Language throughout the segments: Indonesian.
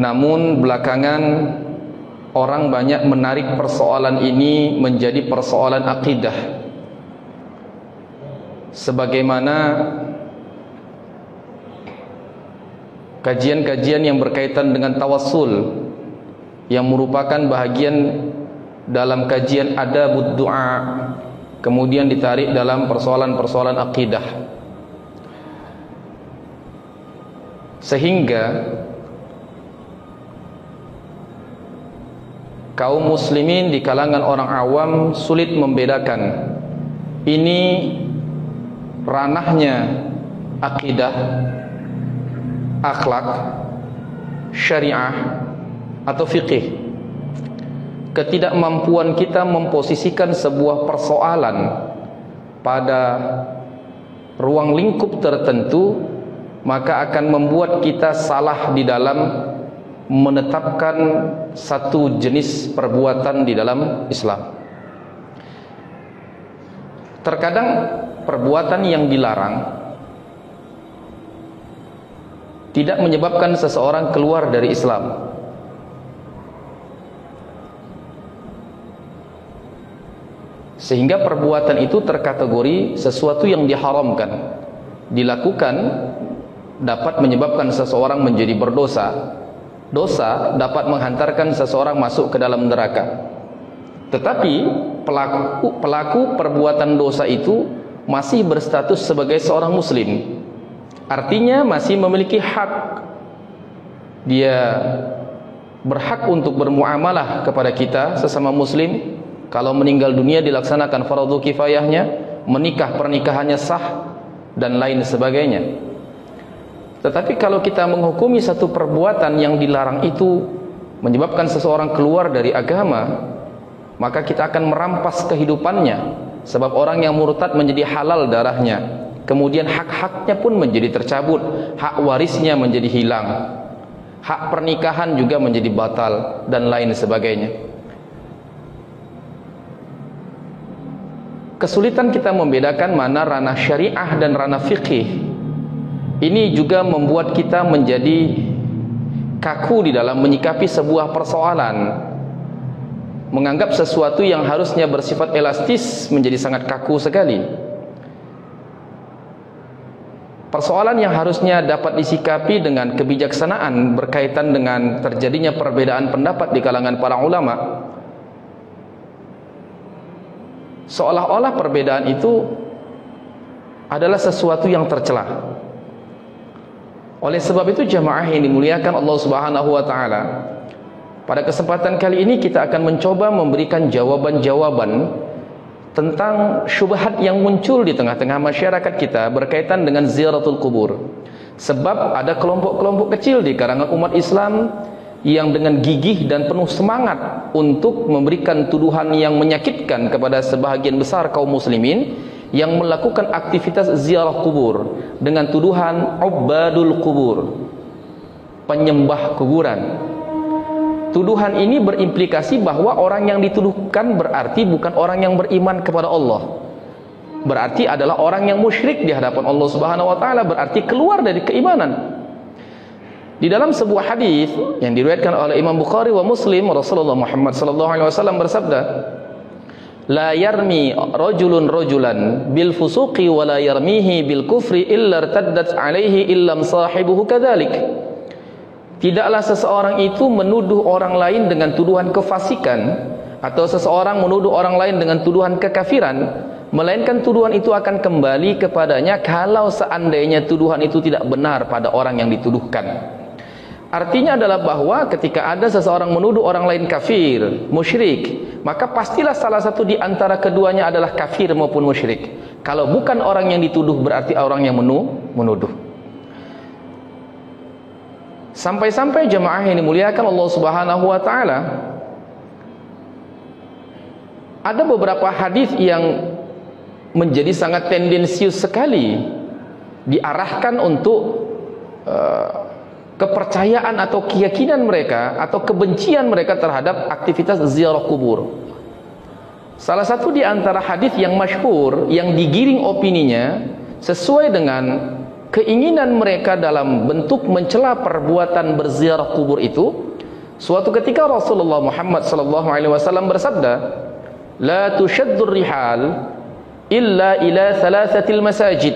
Namun belakangan orang banyak menarik persoalan ini menjadi persoalan akidah, sebagaimana kajian-kajian yang berkaitan dengan tawassul yang merupakan bahagian dalam kajian adabud du'a kemudian ditarik dalam persoalan-persoalan akidah, sehingga kaum muslimin di kalangan orang awam sulit membedakan ini ranahnya akidah, akhlak, syariah atau fikih. Ketidakmampuan kita memposisikan sebuah persoalan pada ruang lingkup tertentu maka akan membuat kita salah di dalam menetapkan satu jenis perbuatan di dalam Islam. Terkadang perbuatan yang dilarang tidak menyebabkan seseorang keluar dari Islam. Sehingga perbuatan itu terkategori sesuatu yang diharamkan. Dilakukan dapat menyebabkan seseorang menjadi berdosa. Dosa dapat menghantarkan seseorang masuk ke dalam neraka. Tetapi pelaku perbuatan dosa itu masih berstatus sebagai seorang muslim. Artinya masih memiliki hak. Dia berhak untuk bermuamalah kepada kita sesama muslim. Kalau meninggal dunia dilaksanakan fardu kifayahnya, menikah pernikahannya sah dan lain sebagainya. Tetapi kalau kita menghukumi satu perbuatan yang dilarang itu menyebabkan seseorang keluar dari agama, maka kita akan merampas kehidupannya. Sebab orang yang murtad menjadi halal darahnya, kemudian hak-haknya pun menjadi tercabut, hak warisnya menjadi hilang, hak pernikahan juga menjadi batal dan lain sebagainya. Kesulitan kita membedakan mana ranah syariah dan ranah fikih. Ini juga membuat kita menjadi kaku di dalam menyikapi sebuah persoalan. Menganggap sesuatu yang harusnya bersifat elastis menjadi sangat kaku sekali. Persoalan yang harusnya dapat disikapi dengan kebijaksanaan berkaitan dengan terjadinya perbedaan pendapat di kalangan para ulama, seolah-olah perbedaan itu adalah sesuatu yang tercela. Oleh sebab itu jamaah yang dimuliakan Allah Subhanahu wa taala, pada kesempatan kali ini kita akan mencoba memberikan jawaban-jawaban tentang syubhat yang muncul di tengah-tengah masyarakat kita berkaitan dengan ziaratul kubur. Sebab ada kelompok-kelompok kecil di kalangan umat Islam yang dengan gigih dan penuh semangat untuk memberikan tuduhan yang menyakitkan kepada sebahagian besar kaum muslimin yang melakukan aktivitas ziarah kubur dengan tuduhan ubadul kubur, penyembah kuburan. Tuduhan ini berimplikasi bahwa orang yang dituduhkan berarti bukan orang yang beriman kepada Allah, berarti adalah orang yang musyrik di hadapan Allah Subhanahu wa taala, berarti keluar dari keimanan. Di dalam sebuah hadis yang diriwayatkan oleh Imam Bukhari wa Muslim, Rasulullah Muhammad sallallahu alaihi wasallam bersabda, "La yarmi rajulun rajulan bil fusuqi wa la yarmihi bil kufri illa irtaddat alaihi illam sahibuhu kadzalik." Tidaklah seseorang itu menuduh orang lain dengan tuduhan kefasikan atau seseorang menuduh orang lain dengan tuduhan kekafiran, melainkan tuduhan itu akan kembali kepadanya kalau seandainya tuduhan itu tidak benar pada orang yang dituduhkan. Artinya adalah bahwa ketika ada seseorang menuduh orang lain kafir, musyrik, maka pastilah salah satu di antara keduanya adalah kafir maupun musyrik. Kalau bukan orang yang dituduh berarti orang yang menuduh. Sampai-sampai jemaah yang dimuliakan Allah Subhanahu wa taala, ada beberapa hadis yang menjadi sangat tendensius sekali diarahkan untuk kepercayaan atau keyakinan mereka atau kebencian mereka terhadap aktivitas ziarah kubur. Salah satu di antara hadis yang masyhur yang digiring opininya sesuai dengan keinginan mereka dalam bentuk mencela perbuatan berziarah kubur itu, suatu ketika Rasulullah Muhammad sallallahu alaihi wasallam bersabda, "La tushaddur rihal illa ila thalathatil masajid."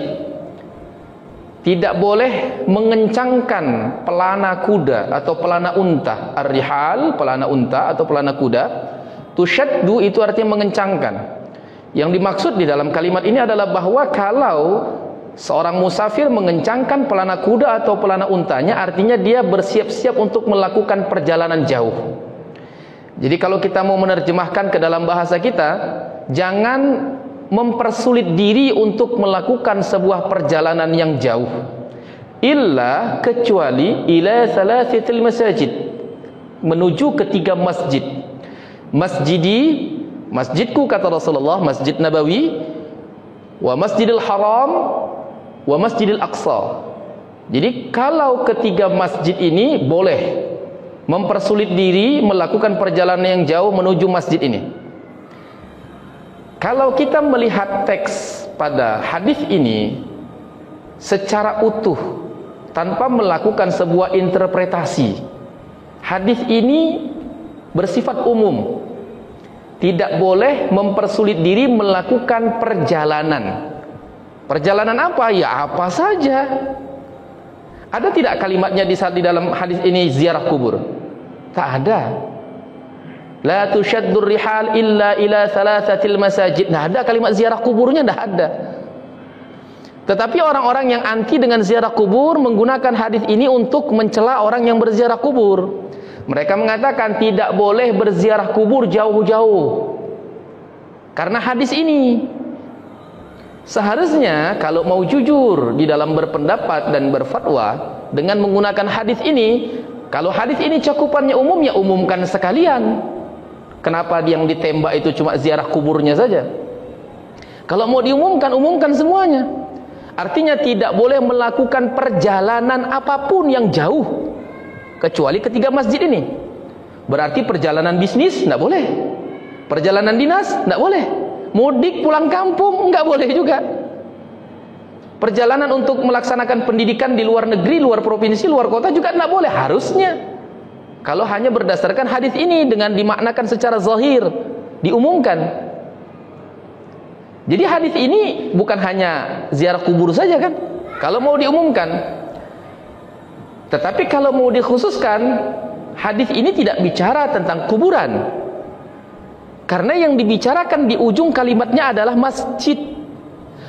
Tidak boleh mengencangkan pelana kuda atau pelana unta. Ar-rihal, pelana unta atau pelana kuda. Tushaddu itu artinya mengencangkan. Yang dimaksud di dalam kalimat ini adalah bahwa kalau seorang musafir mengencangkan pelana kuda atau pelana untanya, artinya dia bersiap-siap untuk melakukan perjalanan jauh. Jadi kalau kita mau menerjemahkan ke dalam bahasa kita, jangan mempersulit diri untuk melakukan sebuah perjalanan yang jauh. Illa, kecuali ila thalathatil masajid, menuju ketiga masjid. Masjidi, masjidku kata Rasulullah, Masjid Nabawi, wa Masjidil Haram, wa Masjidil Aqsa. Jadi kalau ketiga masjid ini boleh mempersulit diri melakukan perjalanan yang jauh menuju masjid ini. Kalau kita melihat teks pada hadis ini secara utuh tanpa melakukan sebuah interpretasi, hadis ini bersifat umum. Tidak boleh mempersulit diri melakukan perjalanan. Perjalanan apa? Ya apa saja. Ada tidak kalimatnya di dalam hadis ini ziarah kubur? Tak ada. La tushaddur rihal illa ila thalathatil masajid. Nah, ada kalimat ziarah kuburnya? Tidak ada. Tetapi orang-orang yang anti dengan ziarah kubur menggunakan hadis ini untuk mencela orang yang berziarah kubur. Mereka mengatakan tidak boleh berziarah kubur jauh-jauh karena hadis ini. Seharusnya kalau mau jujur di dalam berpendapat dan berfatwa dengan menggunakan hadis ini, kalau hadis ini cakupannya umum, ya umumkan sekalian. Kenapa yang ditembak itu cuma ziarah kuburnya saja? Kalau mau diumumkan, umumkan semuanya. Artinya tidak boleh melakukan perjalanan apapun yang jauh kecuali ketiga masjid ini. Berarti perjalanan bisnis tidak boleh, perjalanan dinas tidak boleh, mudik pulang kampung nggak boleh juga. Perjalanan untuk melaksanakan pendidikan di luar negeri, luar provinsi, luar kota juga tidak boleh harusnya. Kalau hanya berdasarkan hadis ini dengan dimaknakan secara zahir, diumumkan. Jadi hadis ini bukan hanya ziarah kubur saja kan, kalau mau diumumkan. Tetapi kalau mau dikhususkan, hadis ini tidak bicara tentang kuburan. Karena yang dibicarakan di ujung kalimatnya adalah masjid.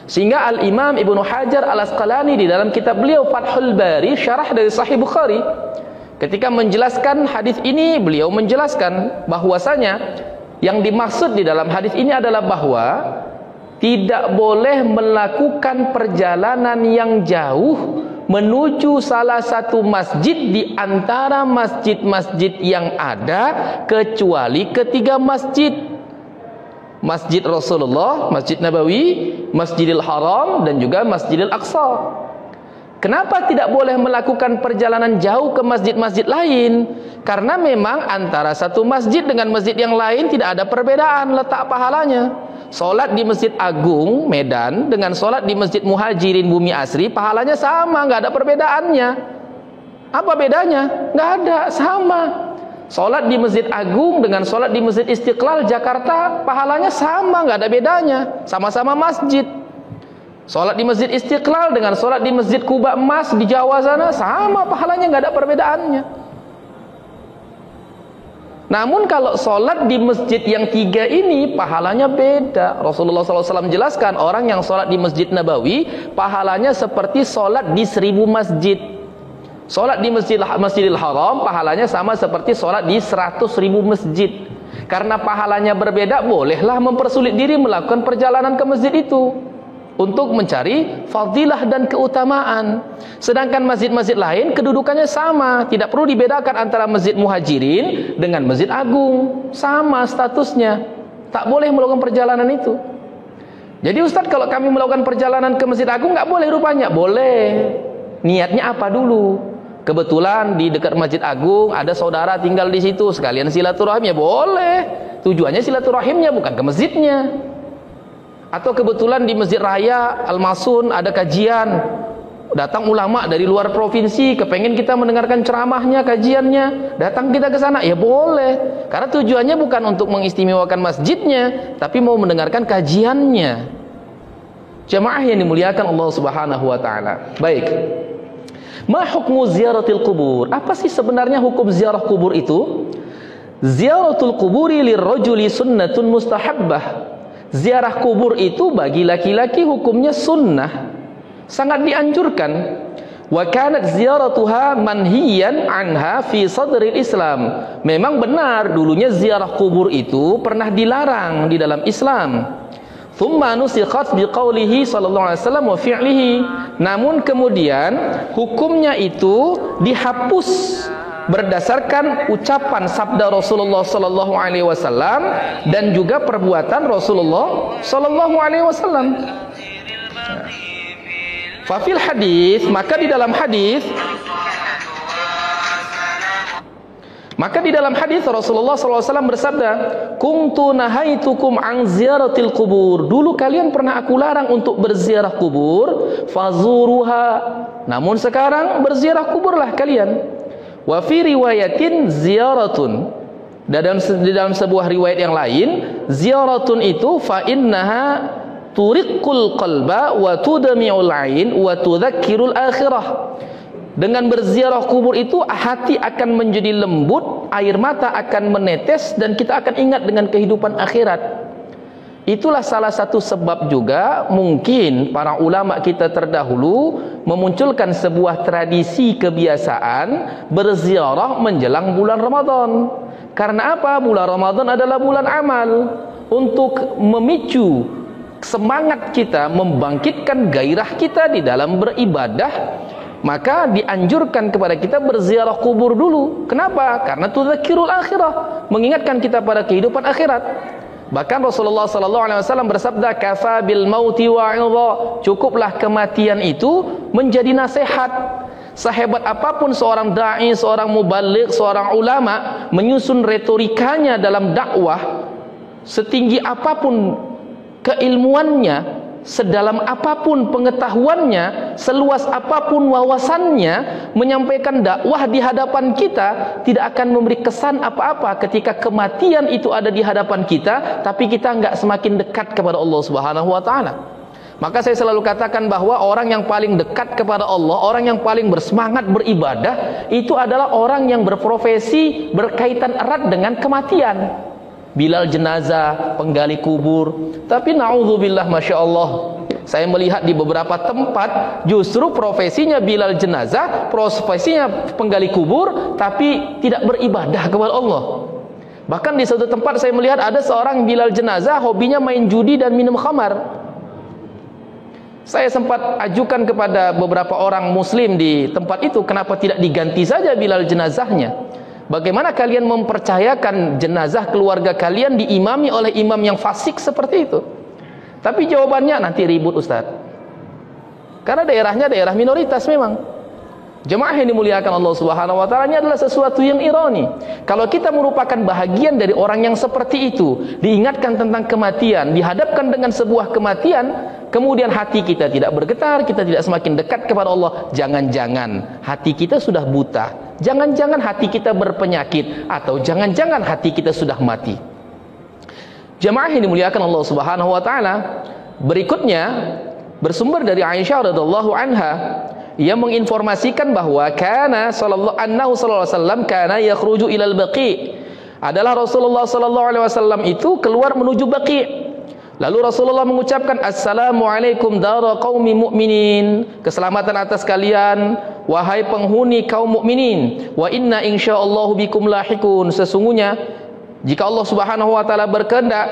Sehingga Al-Imam Ibnu Hajar Al-Asqalani di dalam kitab beliau Fathul Bari, syarah dari Sahih Bukhari, ketika menjelaskan hadis ini, beliau menjelaskan bahwasanya yang dimaksud di dalam hadis ini adalah bahwa tidak boleh melakukan perjalanan yang jauh menuju salah satu masjid di antara masjid-masjid yang ada kecuali ketiga masjid. Masjid Rasulullah, Masjid Nabawi, Masjidil Haram, dan juga Masjidil Aqsa. Kenapa tidak boleh melakukan perjalanan jauh ke masjid-masjid lain? Karena memang antara satu masjid dengan masjid yang lain tidak ada perbedaan letak pahalanya. Solat di Masjid Agung Medan dengan solat di Masjid Muhajirin Bumi Asri pahalanya sama, nggak ada perbedaannya. Apa bedanya? Nggak ada, sama. Solat di Masjid Agung dengan solat di Masjid Istiqlal Jakarta pahalanya sama, nggak ada bedanya, sama-sama masjid. Solat di Masjid Istiqlal dengan solat di Masjid Kuba Emas di Jawa sana sama pahalanya, nggak ada perbedaannya. Namun kalau solat di masjid yang tiga ini pahalanya beda. Rasulullah SAW menjelaskan orang yang solat di Masjid Nabawi pahalanya seperti solat di 1000 masjid. Solat di Masjidil Haram pahalanya sama seperti solat di 100.000 masjid. Karena pahalanya berbeda, bolehlah mempersulit diri melakukan perjalanan ke masjid itu untuk mencari fadilah dan keutamaan. Sedangkan masjid-masjid lain kedudukannya sama, tidak perlu dibedakan antara Masjid Muhajirin dengan Masjid Agung, sama statusnya. Tak boleh melakukan perjalanan itu. Jadi Ustaz, kalau kami melakukan perjalanan ke Masjid Agung nggak boleh rupanya? Boleh. Niatnya apa dulu? Kebetulan di dekat Masjid Agung ada saudara tinggal di situ, sekalian silaturahimnya, boleh. Tujuannya silaturahimnya bukan ke masjidnya. Atau kebetulan di Masjid Raya Al-Masun ada kajian, Datang ulama dari luar provinsi, kepengen kita mendengarkan ceramahnya, kajiannya, datang kita ke sana, ya boleh. Karena tujuannya bukan untuk mengistimewakan masjidnya, tapi mau mendengarkan kajiannya. Jamaah yang dimuliakan Allah Subhanahu wa taala. Baik. Ma hukmu ziaratil kubur? Apa sih sebenarnya hukum ziarah kubur itu? Ziaratul kuburi lirrajuli sunnatun mustahabbah. Ziarah kubur itu bagi laki-laki hukumnya sunnah, sangat dianjurkan. Wa kanat ziyaratuha manhiyan anha fi sadril Islam. Memang benar dulunya ziarah kubur itu pernah dilarang di dalam Islam. Thumma nusikhat biqaulihi sallallahu alaihi wasallam wa fi'lihi. Namun kemudian hukumnya itu dihapus berdasarkan ucapan sabda Rasulullah sallallahu alaihi wasallam dan juga perbuatan Rasulullah sallallahu alaihi wasallam. Fafil hadis, maka di dalam hadis Rasulullah SAW bersabda, kuntu nahaitukum an ziyaratil kubur. Dulu kalian pernah aku larang untuk berziarah kubur, fazuruha. Namun sekarang berziarah kuburlah kalian. Wa fi riwayatin ziyaratun. Di dalam sebuah riwayat yang lain, ziyaratun itu fa innaha turiqul qalba wa tudami'ul ain wa tudzakkirul akhirah. Dengan berziarah kubur itu hati akan menjadi lembut, air mata akan menetes, dan kita akan ingat dengan kehidupan akhirat. Itulah salah satu sebab juga mungkin para ulama kita terdahulu memunculkan sebuah tradisi kebiasaan berziarah menjelang bulan Ramadan. Karena apa? Bulan Ramadan adalah bulan amal. Untuk memicu semangat kita, membangkitkan gairah kita di dalam beribadah, maka dianjurkan kepada kita berziarah kubur dulu. Kenapa? Karena tudzakirul akhirah, mengingatkan kita pada kehidupan akhirat. Bahkan Rasulullah sallallahu alaihi wasallam bersabda, kafa bil mauti wa'idha. Cukuplah kematian itu menjadi nasihat. Sehebat apapun seorang dai, seorang mubaligh, seorang ulama menyusun retorikanya dalam dakwah, setinggi apapun keilmuannya, sedalam apapun pengetahuannya, seluas apapun wawasannya, menyampaikan dakwah di hadapan kita tidak akan memberi kesan apa-apa ketika kematian itu ada di hadapan kita, tapi kita enggak semakin dekat kepada Allah Subhanahu wa taala. Maka saya selalu katakan bahwa orang yang paling dekat kepada Allah, orang yang paling bersemangat beribadah, itu adalah orang yang berprofesi berkaitan erat dengan kematian. Bilal jenazah, penggali kubur. Tapi na'udzubillah, masya Allah, saya melihat di beberapa tempat justru profesinya Bilal jenazah, profesinya penggali kubur, tapi tidak beribadah kepada Allah. Bahkan di suatu tempat saya melihat ada seorang Bilal jenazah, hobinya main judi dan minum khamar. Saya sempat ajukan kepada beberapa orang muslim di tempat itu, kenapa tidak diganti saja Bilal jenazahnya? Bagaimana kalian mempercayakan jenazah keluarga kalian diimami oleh imam yang fasik seperti itu? Tapi jawabannya, nanti ribut Ustaz. Karena daerahnya daerah minoritas memang. Jemaah yang dimuliakan Allah Subhanahu wa taala, ini adalah sesuatu yang ironi. Kalau kita merupakan bahagian dari orang yang seperti itu, diingatkan tentang kematian, dihadapkan dengan sebuah kematian, kemudian hati kita tidak bergetar, kita tidak semakin dekat kepada Allah, jangan-jangan hati kita sudah buta, jangan-jangan hati kita berpenyakit, atau jangan-jangan hati kita sudah mati. Jemaah yang dimuliakan Allah Subhanahu wa taala, berikutnya bersumber dari Aisyah radhiyallahu anha yang menginformasikan bahwa kana sallallahu alaihi wasallam kana yakhruju ilal baqi, adalah Rasulullah sallallahu alaihi wasallam itu keluar menuju Baqi. Lalu Rasulullah mengucapkan, assalamualaikum dara qaumi mu'minin, keselamatan atas kalian wahai penghuni kaum mukminin, wa inna insyaallahu bikum lahikun, sesungguhnya jika Allah Subhanahu wa taala berkehendak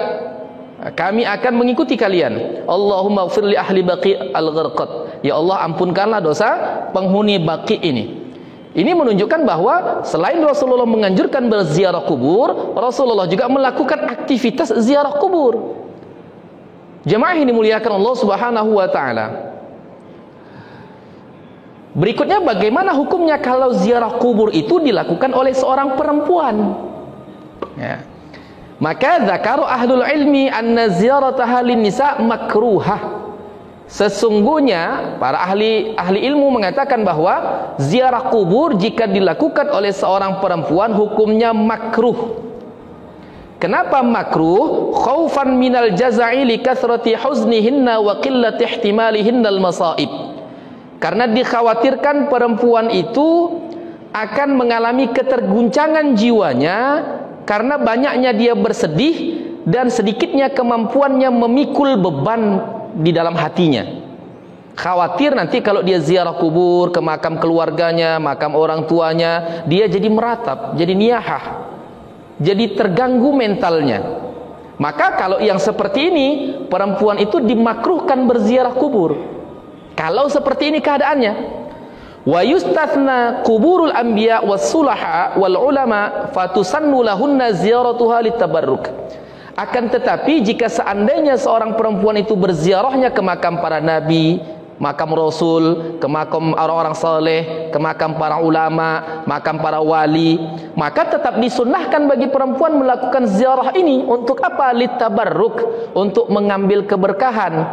kami akan mengikuti kalian. Allahumma ighfir li ahli Baqi al-gharqad, ya Allah ampunkanlah dosa penghuni Baqi ini. Ini menunjukkan bahwa selain Rasulullah menganjurkan berziarah kubur, Rasulullah juga melakukan aktivitas ziarah kubur. Jemaah yang dimuliakan Allah Subhanahu wa taala, berikutnya bagaimana hukumnya kalau ziarah kubur itu dilakukan oleh seorang perempuan? Ya. Maka zakaru ahlul ilmi anna ziyarataha lin nisa makruhah. Sesungguhnya para ahli ilmu mengatakan bahwa ziarah kubur jika dilakukan oleh seorang perempuan hukumnya makruh. Kenapa makruh? Khaufan minal jaza'i li kathrati huznihinna wa qillati ihtimalihinna al-masaib. Karena dikhawatirkan perempuan itu akan mengalami keterguncangan jiwanya karena banyaknya dia bersedih dan sedikitnya kemampuannya memikul beban di dalam hatinya. Khawatir nanti kalau dia ziarah kubur ke makam keluarganya, makam orang tuanya, dia jadi meratap, jadi niyahah, jadi terganggu mentalnya. Maka kalau yang seperti ini, perempuan itu dimakruhkan berziarah kubur. Kalau seperti ini keadaannya. Wa yustathna kuburul anbiya was sulaha wal ulama fatusannu lahunna ziyaratuha litabarruk. Akan tetapi jika seandainya seorang perempuan itu berziarahnya ke makam para nabi, makam rasul, ke makam orang-orang saleh, ke makam para ulama, makam para wali, maka tetap disunnahkan bagi perempuan melakukan ziarah ini untuk apa? Litabarruk, untuk mengambil keberkahan.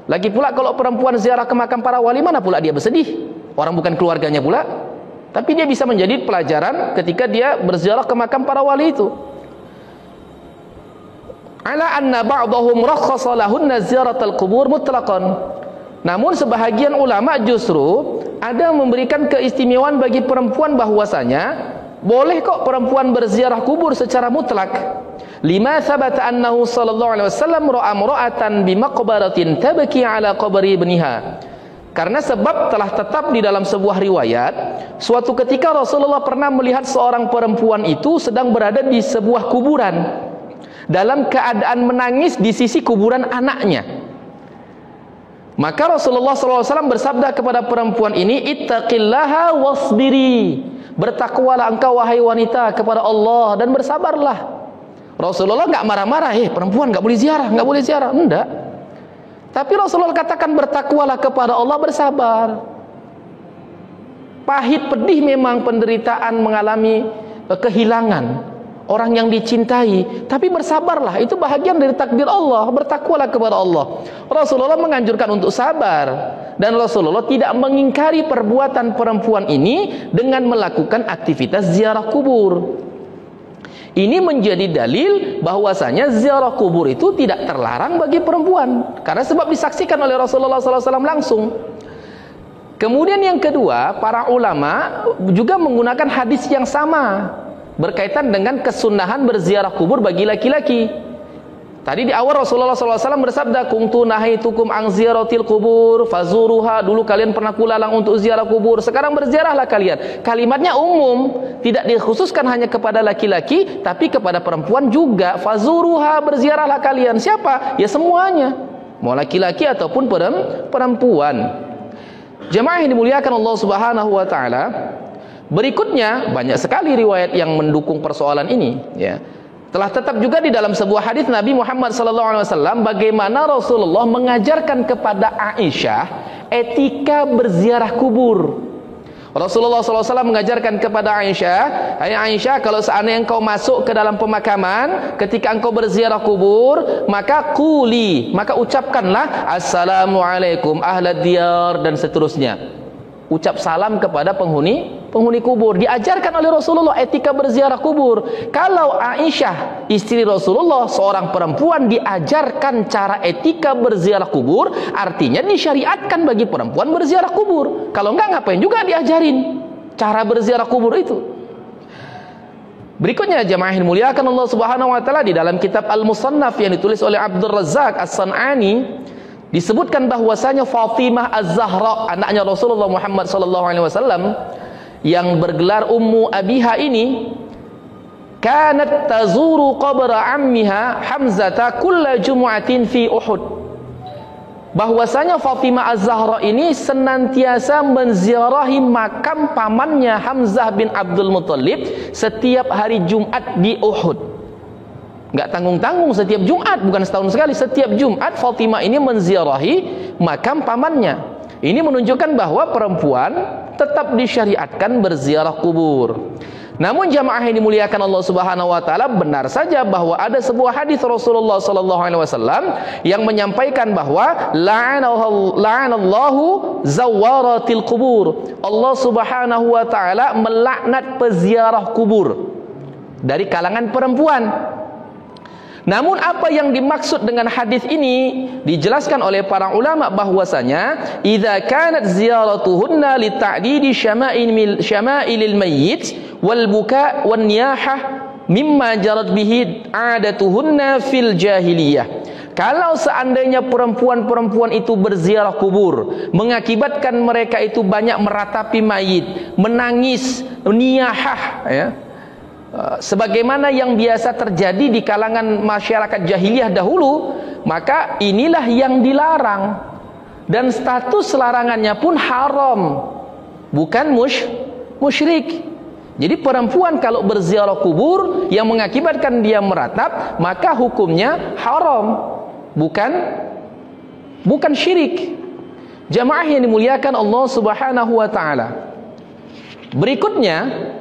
Lagi pula kalau perempuan ziarah ke makam para wali, mana pula dia bersedih? Orang bukan keluarganya pula. Tapi dia bisa menjadi pelajaran ketika dia berziarah ke makam para wali itu. Ala anna ba'dahum rakhasa lahunna ziyaratal qubur mutlaqan. Namun sebahagian ulama justru ada memberikan keistimewaan bagi perempuan bahwasanya boleh kok perempuan berziarah kubur secara mutlak. Lima thabata annahu sallallahu alaihi wasallam ra'a imra'atan bi maqbaratin tabki ala qabri ibniha. Karena sebab telah tetap di dalam sebuah riwayat, suatu ketika Rasulullah pernah melihat seorang perempuan itu sedang berada di sebuah kuburan dalam keadaan menangis di sisi kuburan anaknya. Maka Rasulullah SAW bersabda kepada perempuan ini, ittaqillaha wasbiri, bertakwalah engkau wahai wanita kepada Allah dan bersabarlah. Rasulullah enggak marah-marah, perempuan enggak boleh ziarah, enggak. Tapi Rasulullah katakan bertakwalah kepada Allah, bersabar. Pahit pedih memang penderitaan mengalami kehilangan orang yang dicintai, tapi bersabarlah, itu bahagian dari takdir Allah. Bertakwalah kepada Allah. Rasulullah menganjurkan untuk sabar, dan Rasulullah tidak mengingkari perbuatan perempuan ini dengan melakukan aktivitas ziarah kubur. Ini menjadi dalil bahwasanya ziarah kubur itu tidak terlarang bagi perempuan, karena sebab disaksikan oleh Rasulullah SAW langsung. Kemudian yang kedua, para ulama juga menggunakan hadis yang sama berkaitan dengan kesunahan berziarah kubur bagi laki-laki. Tadi di awal Rasulullah SAW bersabda, kuntu nahaitukum an ziyaratil kubur fazuruha. Dulu kalian pernah kulalang untuk ziarah kubur, sekarang berziarahlah kalian. Kalimatnya umum, tidak dikhususkan hanya kepada laki-laki, tapi kepada perempuan juga. Fazuruha, berziarahlah kalian. Siapa? Ya semuanya, mau laki-laki ataupun perempuan. Jemaah yang dimuliakan Allah Subhanahu wa taala, berikutnya banyak sekali riwayat yang mendukung persoalan ini, ya. Telah tetap juga di dalam sebuah hadis Nabi Muhammad SAW bagaimana Rasulullah mengajarkan kepada Aisyah etika berziarah kubur. Rasulullah SAW mengajarkan kepada Aisyah, hai Aisyah, kalau seandainya engkau masuk ke dalam pemakaman, ketika engkau berziarah kubur, maka ucapkanlah assalamualaikum ahlad diyar, dan seterusnya. Ucap salam kepada penghuni kubur. Diajarkan oleh Rasulullah etika berziarah kubur. Kalau Aisyah istri Rasulullah seorang perempuan diajarkan cara etika berziarah kubur, artinya disyariatkan bagi perempuan berziarah kubur. Kalau enggak, ngapain juga diajarin cara berziarah kubur itu. Berikutnya jemaah yang muliakan Allah Subhanahu wa taala, di dalam kitab Al-Musannaf yang ditulis oleh Abdul Razzaq As-San'ani disebutkan bahwasanya Fatimah Az-Zahra, anaknya Rasulullah Muhammad SAW, yang bergelar Ummu Abiha ini, kanat tazuru qabra ammiha Hamzata kulla jumu'atin fi Uhud. Bahwasanya Fatimah Az-Zahra ini senantiasa menziarahi makam pamannya Hamzah bin Abdul Muttalib setiap hari Jumat di Uhud. Enggak tanggung-tanggung, setiap Jumat, bukan setahun sekali, setiap Jumat Fatimah ini menziarahi makam pamannya. Ini menunjukkan bahwa perempuan tetap disyariatkan berziarah kubur. Namun jamaah yang dimuliakan Allah Subhanahu wa taala, benar saja bahwa ada sebuah hadis Rasulullah sallallahu alaihi wasallam yang menyampaikan bahwa la'anallahu zawaratil qubur. Allah Subhanahu wa taala melaknat peziarah kubur dari kalangan perempuan. Namun apa yang dimaksud dengan hadis ini dijelaskan oleh para ulama bahwasanya idza kanat ziyaratuhunna li ta'didi syama'ilil mayyit wal buka wan niyahah mimma jarat bihi 'adatuhunna fil jahiliyah. Kalau seandainya perempuan-perempuan itu berziarah kubur mengakibatkan mereka itu banyak meratapi mayit, menangis, niyahah, ya, sebagaimana yang biasa terjadi di kalangan masyarakat jahiliyah dahulu, maka inilah yang dilarang, dan status larangannya pun haram, bukan musyrik. Jadi perempuan kalau berziarah kubur yang mengakibatkan dia meratap, maka hukumnya haram, bukan syirik. Jamaah yang dimuliakan Allah Subhanahu wa taala. Berikutnya,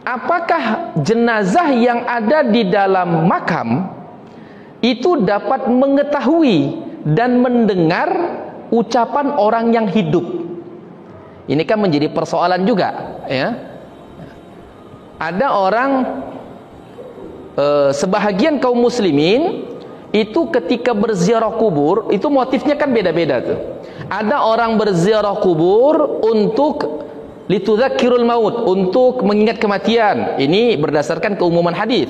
apakah jenazah yang ada di dalam makam itu dapat mengetahui dan mendengar ucapan orang yang hidup? Ini kan menjadi persoalan juga, ya. Ada orang, sebahagian kaum muslimin itu ketika berziarah kubur itu motifnya kan beda-beda tuh. Ada orang berziarah kubur untuk litudzakirul maut, untuk mengingat kematian. Ini berdasarkan keumuman hadis.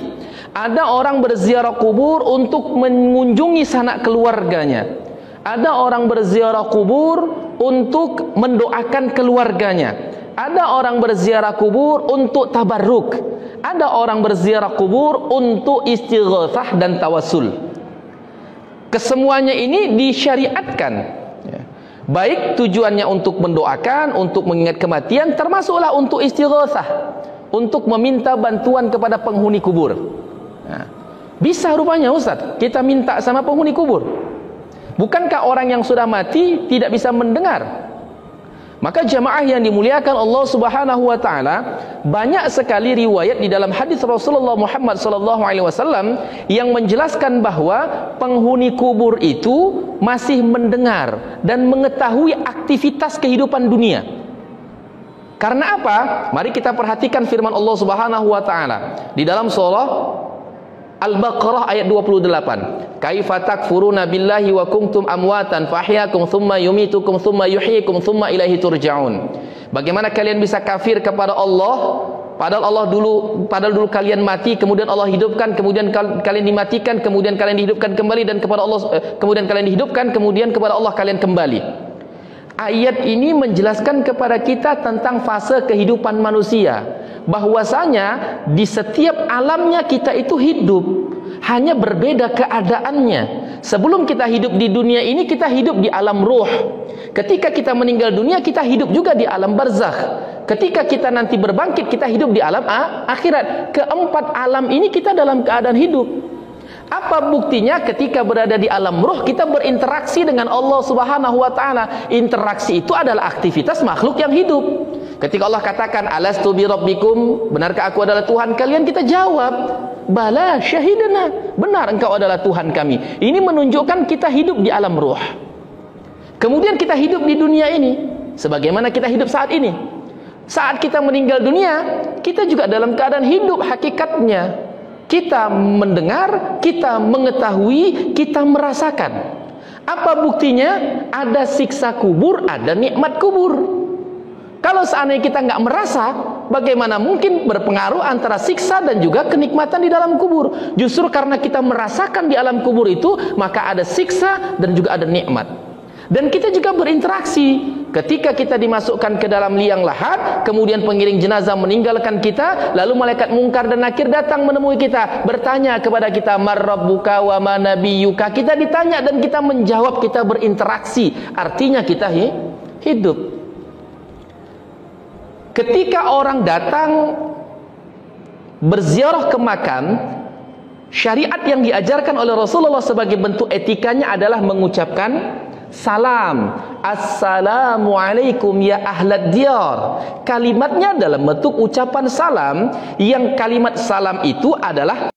Ada orang berziarah kubur untuk mengunjungi sanak keluarganya. Ada orang berziarah kubur untuk mendoakan keluarganya. Ada orang berziarah kubur untuk tabarruk. Ada orang berziarah kubur untuk istighatsah dan tawassul. Kesemuanya ini disyariatkan, ya. Baik tujuannya untuk mendoakan, untuk mengingat kematian, termasuklah untuk istighatsah, untuk meminta bantuan kepada penghuni kubur. Nah, bisa rupanya Ustaz, kita minta sama penghuni kubur. Bukankah orang yang sudah mati tidak bisa mendengar? Maka jamaah yang dimuliakan Allah Subhanahu wa taala, banyak sekali riwayat di dalam hadis Rasulullah Muhammad sallallahu alaihi wasallam yang menjelaskan bahwa penghuni kubur itu masih mendengar dan mengetahui aktivitas kehidupan dunia. Karena apa? Mari kita perhatikan firman Allah Subhanahu wa taala di dalam surah Al-Baqarah ayat 28. Kaifa takfuruna billahi wa kuntum amwatan fa ahyakum thumma yumitukum thumma yuhyikum thumma ilaihi turja'un. Bagaimana kalian bisa kafir kepada Allah padahal dulu kalian mati, kemudian Allah hidupkan, kemudian kalian dimatikan, kemudian kalian dihidupkan kembali, dan kepada Allah kemudian kalian dihidupkan, kemudian kepada Allah kalian kembali. Ayat ini menjelaskan kepada kita tentang fase kehidupan manusia, bahwasanya di setiap alamnya kita itu hidup, hanya berbeda keadaannya. Sebelum kita hidup di dunia ini, kita hidup di alam ruh. Ketika kita meninggal dunia, kita hidup juga di alam barzakh. Ketika kita nanti berbangkit, kita hidup di alam akhirat. Keempat alam ini kita dalam keadaan hidup. Apa buktinya? Ketika berada di alam ruh, kita berinteraksi dengan Allah Subhanahu wa taala. Interaksi itu adalah aktivitas makhluk yang hidup. Ketika Allah katakan, alastu bi rabbikum, benarkah aku adalah Tuhan kalian? Kita jawab, bala syahidana, benar engkau adalah Tuhan kami. Ini menunjukkan kita hidup di alam ruh. Kemudian kita hidup di dunia ini sebagaimana kita hidup saat ini. Saat kita meninggal dunia, kita juga dalam keadaan hidup hakikatnya. Kita mendengar, kita mengetahui, kita merasakan. Apa buktinya? Ada siksa kubur, ada nikmat kubur. Kalau seandainya kita nggak merasa, bagaimana mungkin berpengaruh antara siksa dan juga kenikmatan di dalam kubur? Justru karena kita merasakan di alam kubur itu, maka ada siksa dan juga ada nikmat. Dan kita juga berinteraksi. Ketika kita dimasukkan ke dalam liang lahat, kemudian pengiring jenazah meninggalkan kita, lalu malaikat mungkar dan nakir datang menemui kita, bertanya kepada kita, man rabbuka wa ma nabiyyuka. Kita ditanya dan kita menjawab, kita berinteraksi. Artinya kita hidup. Ketika orang datang berziarah ke makam, syariat yang diajarkan oleh Rasulullah sebagai bentuk etikanya adalah mengucapkan salam. Assalamualaikum ya ahlad diyar. Kalimatnya dalam bentuk ucapan salam, yang kalimat salam itu adalah